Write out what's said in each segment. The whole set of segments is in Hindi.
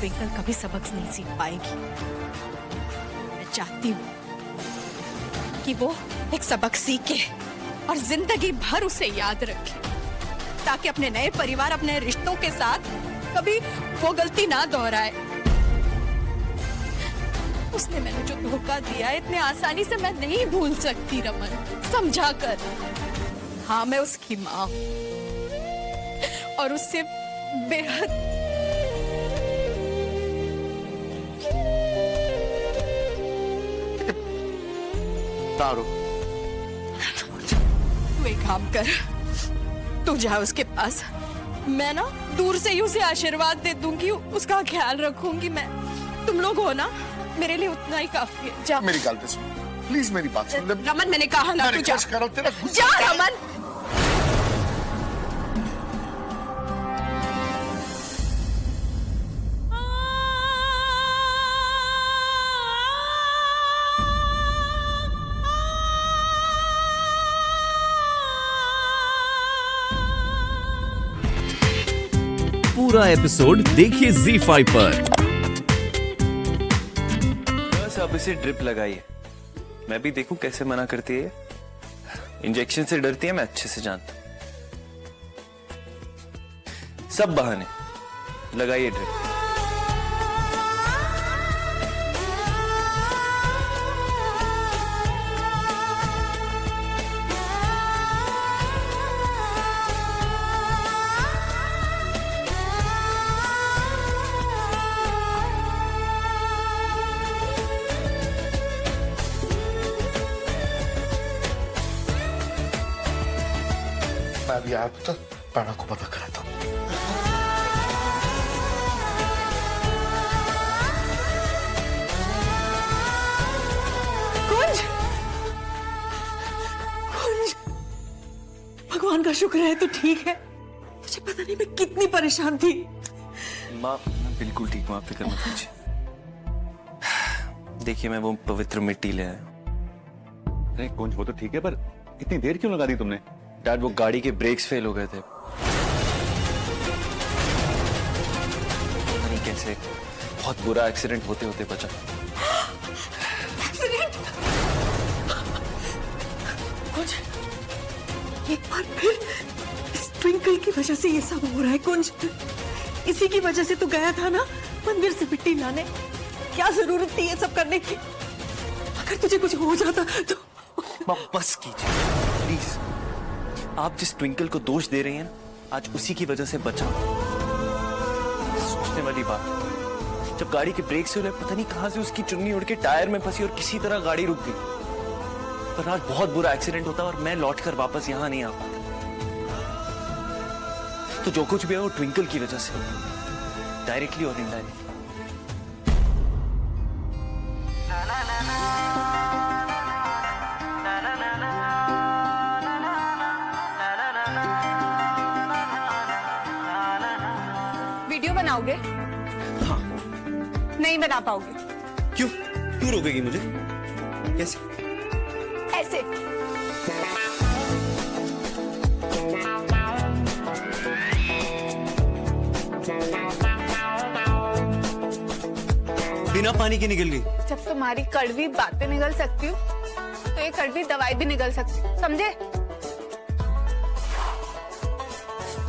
ट्विंकल कभी सबक नहीं सीख पाएगी। मैं चाहती हूँ कि वो एक सबक सीखे और जिंदगी भर उसे याद रखे, ताकि अपने नए परिवार, अपने रिश्तों के साथ कभी वो गलती ना दोहराए। उसने मैंने जो धोखा दिया है, इतने आसानी से मैं नहीं भूल सकती रमन, समझा कर। हाँ, मैं उसकी माँ और उससे बेहद तारो, तू एक काम कर, तू जा उसके पास। मैं ना दूर से ही उसे आशीर्वाद दे दूंगी, उसका ख्याल रखूंगी मैं। तुम लोग हो ना, मेरे लिए उतना ही काफी है। जा। मेरी गल सुन, प्लीज मेरी बात सुन। रमन, मैंने कहा ना, तू जा। करो, तेरा जा रमन। पूरा एपिसोड देखिए ZEE5 पर। बस अब इसे ड्रिप लगाइए, मैं भी देखूं कैसे मना करती है। इंजेक्शन से डरती है, मैं अच्छे से जानता हूं। सब बहाने, लगाइए ड्रिप। मैं अभी आया तो पैना को पता कराता हूँ। कुंज, कुंज, भगवान का शुक्र है तू ठीक है। मुझे पता नहीं मैं कितनी परेशान थी। माँ, मैं बिल्कुल ठीक हूँ, आप फिक्र मत कीजिए। देखिए, मैं वो पवित्र मिट्टी ले आया। अरे कुंज, वो तो ठीक है, पर इतनी देर क्यों लगा दी तुमने? डैड, वो गाड़ी के ब्रेक्स फेल हो गए थे। पता नहीं कैसे, बहुत बुरा एक्सीडेंट होते होते बचा। एक्सीडेंट? कुंज, एक बार फिर इस ट्विंकल की वजह से ये सब हो रहा है। कुंज, इसी की वजह से तू गया था ना मंदिर से मिट्टी लाने। क्या जरूरत थी ये सब करने की? अगर तुझे कुछ हो जाता तो। माँ, बस कीजिए प्लीज। आप जिस ट्विंकल को दोष दे रही हैं, आज उसी की वजह से बचा। सोचने वाली बात, जब गाड़ी के ब्रेक से पता नहीं कहां से उसकी चुन्नी उड़ के टायर में फंसी और किसी तरह गाड़ी रुक गई। पर आज बहुत बुरा एक्सीडेंट होता और मैं लौटकर वापस यहां नहीं आ पाता। तो जो कुछ भी है वो ट्विंकल की वजह से, डायरेक्टली और इनडायरेक्टली। वीडियो बनाओगे? हाँ। नहीं बना पाओगे। क्यों क्यों रोकेगी मुझे? कैसे? ऐसे। बिना पानी के निकल गई। जब तुम्हारी कड़वी बातें निकल सकती हूँ, तो ये कड़वी दवाई भी निकल सकती, समझे?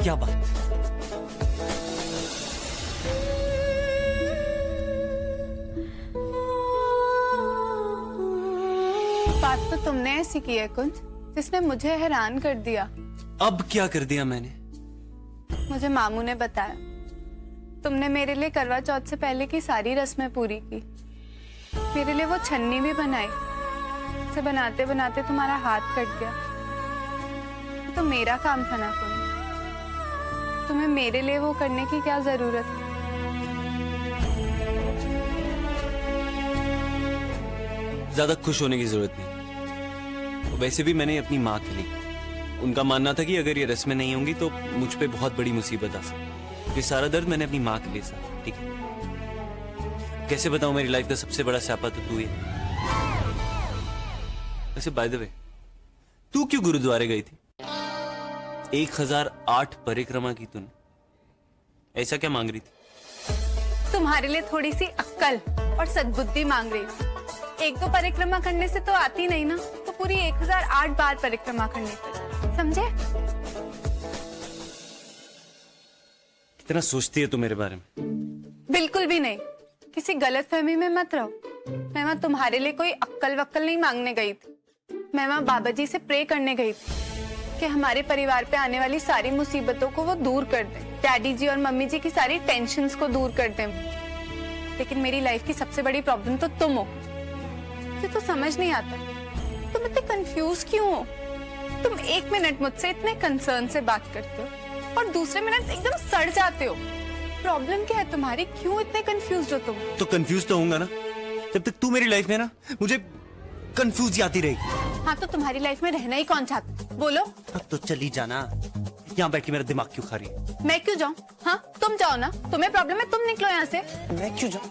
क्या बात? बात तो तुमने ऐसी की है कुंज, जिसने मुझे हैरान कर दिया। अब क्या कर दिया मैंने? मुझे मामू ने बताया, तुमने मेरे लिए करवा चौथ से पहले की सारी रस्में पूरी की। मेरे लिए वो छन्नी भी बनाई। उसे बनाते बनाते तुम्हारा हाथ कट गया। तो मेरा काम था ना कुंज, तुम्हें मेरे लिए वो करने की क्या जरूरत है? ज्यादा खुश होने की जरूरत नहीं। वैसे भी मैंने अपनी माँ के लिए, उनका मानना था कि अगर ये रस्में नहीं होंगी तो मुझ पे बहुत बड़ी मुसीबत आ सकती। ये सारा दर्द मैंने अपनी माँ के लिए सा, ठीक है? कैसे बताऊं, मेरी लाइफ का सबसे बड़ा स्यापा तो तू ही है। वैसे बाय द वे, तू क्यों गुरुद्वारे गई थी? 1008 परिक्रमा की तूने, ऐसा क्या मांग रही थी? तुम्हारे लिए थोड़ी सी अक्कल और सद्बुद्धि मांग रही थी। एक दो परिक्रमा करने से तो आती नहीं ना, तो पूरी 1008 बार परिक्रमा करनी पड़ी, समझे? कितना सोचती है तू मेरे बारे में? बिल्कुल भी नहीं, किसी गलतफहमी में मत रहो। मैं वहां तुम्हारे लिए कोई अक्कल वक्कल नहीं मांगने गई थी। मैं वहां बाबा जी से प्रे करने गई थी कि हमारे परिवार पे आने वाली सारी मुसीबतों को वो दूर कर दें, डैडी जी और मम्मी जी की सारी टेंशन्स को दूर कर दें। लेकिन मेरी लाइफ की सबसे बड़ी प्रॉब्लम तो तुम हो। मुझे तो समझ नहीं आता तुम इतने कंफ्यूज क्यों हो। तुम एक मिनट मुझसे इतने कंसर्न से बात करते हो और दूसरे मिनट एकदम सड़ जाते हो। प्रॉब्लम क्या है तुम्हारी? क्यों इतने कंफ्यूज हो तुम? तो कंफ्यूज तो होऊंगा ना, जब तक तू मेरी लाइफ में ना, मुझे कंफ्यूज आती रहेगी। हाँ, तो तुम्हारी लाइफ में रहना ही कौन चाहता? बोलो। तो चली जाना, यहाँ बैठ के मेरा दिमाग क्यों खा रही है? मैं क्यों जाऊँ? हाँ, तुम जाओ ना, तुम्हें प्रॉब्लम है, तुम निकलो यहाँ से। मैं क्यों जाऊँ?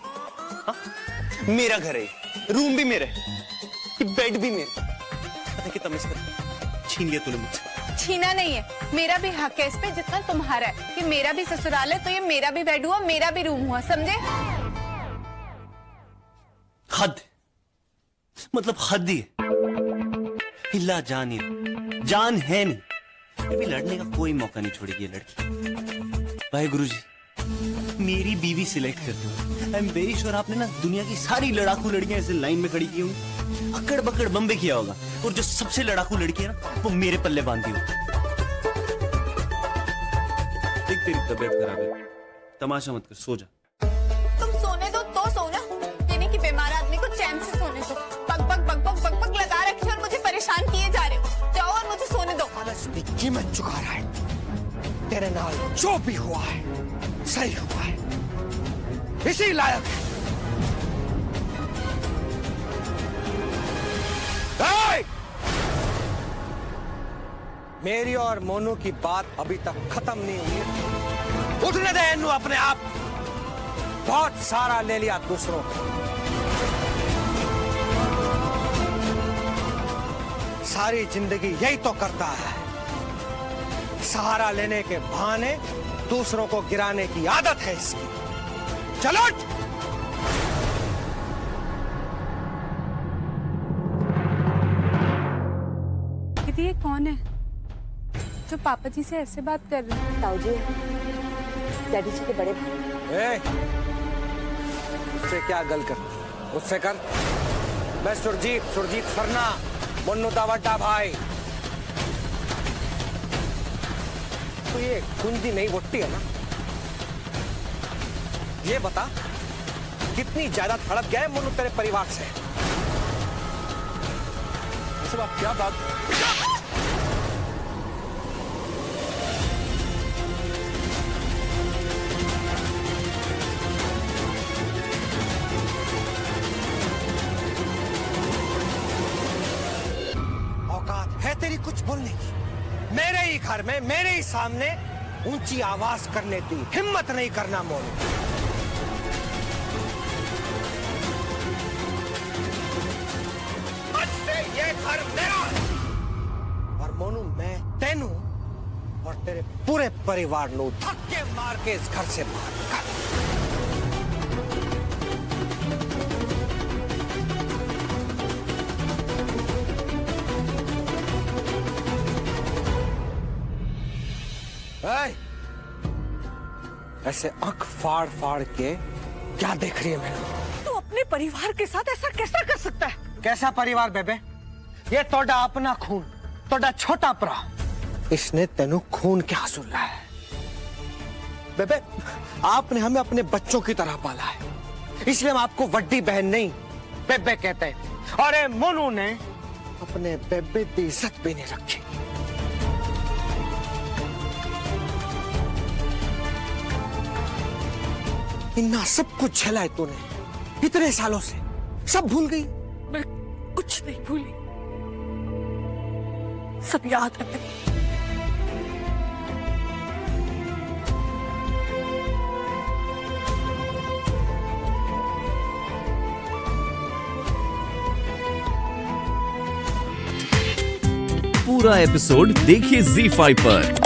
हाँ? मेरा घर है, रूम भी मेरे, बेड भी मेरे, पता कितना मिस कर छीन लिया तूने मुझसे। छीना नहीं है, मेरा भी हक है इस पे जितना तुम्हारा है। ये मेरा भी ससुराल है, तो ये मेरा भी बेड हुआ, मेरा भी रूम हुआ, समझे? हद, मतलब हद ही है। हिला जान ही, जान है नहीं, फिर भी लड़ने का कोई मौका नहीं छोड़ेगी ये लड़की। भाई गुरुजी, मेरी बीवी सिलेक्ट कर दो। आई एम वेरी श्योर आपने ना दुनिया की सारी लड़ाकू लड़कियां ऐसे लाइन में खड़ी की होंगी, अकड़ बकड़ बम्बे किया होगा, और जो सबसे लड़ाकू लड़की है ना, वो मेरे पल्ले बांधी होगी। देख तेरी तबीयत खराब है, तमाशा मत कर, सो जा। तुम सोने दो तो सो ना, ये नहीं कि बीमार आदमी को चैन से सोने दो। बक लगा रखी और मुझे परेशान किए जा रहे हो। जाओ और मुझे सोने दो। आलस की कीमत चुका रहा है। तेरे नाल जो भी हुआ है सही हुआ है, इसी लायक है। मेरी और मोनू की बात अभी तक खत्म नहीं हुई। उठने दे इन्नू अपने आप। बहुत सारा ले लिया दूसरों को, सारी जिंदगी यही तो करता है। सहारा लेने के बहाने दूसरों को गिराने की आदत है इसकी। चलो दीदी, ये कौन है जो पापा जी से ऐसे बात कर रहे हैं? ताऊ जी, डैडी जी के बड़े भाई। उससे क्या गल करती? उससे कर। मैं सुरजीत फरना, मन्नू दा वड्डा भाई। तो ये कुंजी नहीं वोटी है ना? ये बता कितनी ज्यादा तड़प गया है मन्नू तेरे परिवार से? सब आप क्या बात? औकात है तेरी कुछ बोलने की? मेरे ही घर में, मेरे ही सामने ऊंची आवाज करने की हिम्मत नहीं करना मोनू। आज से ये घर मेरा है। और मोनू, मैं तेनू और तेरे पूरे परिवार नो धक्के मार के इस घर से बाहर निकाल। ऐसे आंख फाड़ फाड़ के क्या देख रही है मैंने? तू अपने परिवार के साथ ऐसा कैसा कर सकता है? कैसा परिवार बेबे? ये तोड़ा अपना खून, तोड़ा छोटा भरा। इसने तेनू खून के आंसू लाया है। बेबे, आपने हमें अपने बच्चों की तरह पाला है, इसलिए हम आपको वड्डी बहन नहीं बेबे कहते हैं। और ये मोनू ने अपने बेबे की इज्जत भी नहीं रखी। इतना सब कुछ झेला है तूने इतने सालों से, सब भूल गई? मैं कुछ नहीं भूली, सब याद है। पूरा एपिसोड देखिए ZEE5 पर।